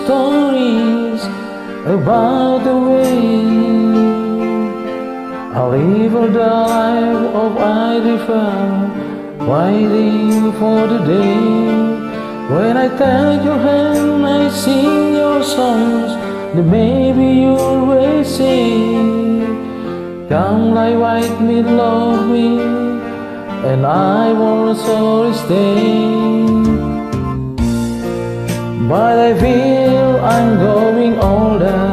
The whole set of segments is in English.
stories about the way I live the life of I prefer, waiting for the day when I take your hand, I sing your songs, then maybe you'll always say, come like white meat, love me, and I won't sorry stay. But I feel I'm growing older,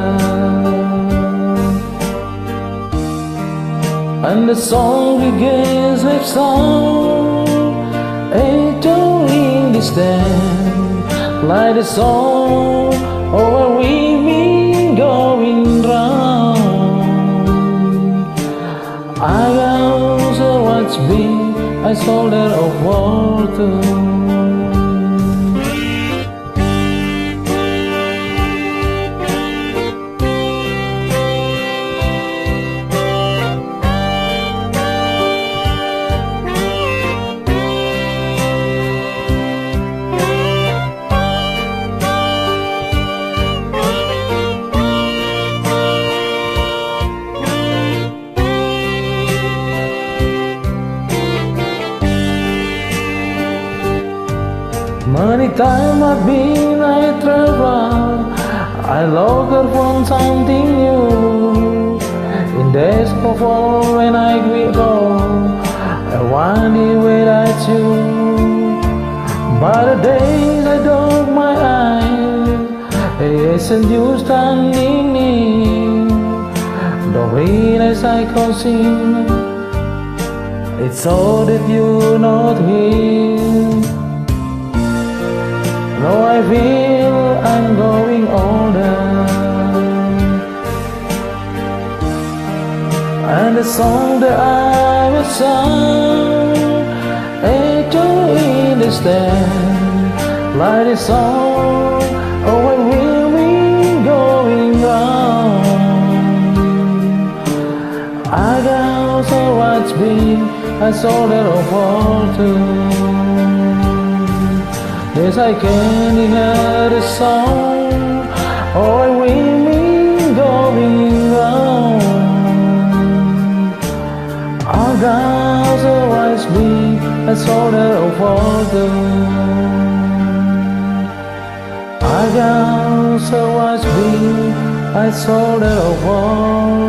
and the song begins with song. I don't understand, like the song of a women going round. I also once been a soldier of war too. Many times I've been I travel, I look for something new. In days of fall when I will go, I wonder where I choose. But the days I dog my eyes, it isn't you standing near. Don't realize I can see, it's so that you're not here. Now I feel I'm growing older, and the song that I was sung, I don't understand, like the song of a women going round. I got so much been a soldier of war too. Yes, I can hear the song of women going round. Our girls always be a soldier of war. Our girls always be a soldier of war.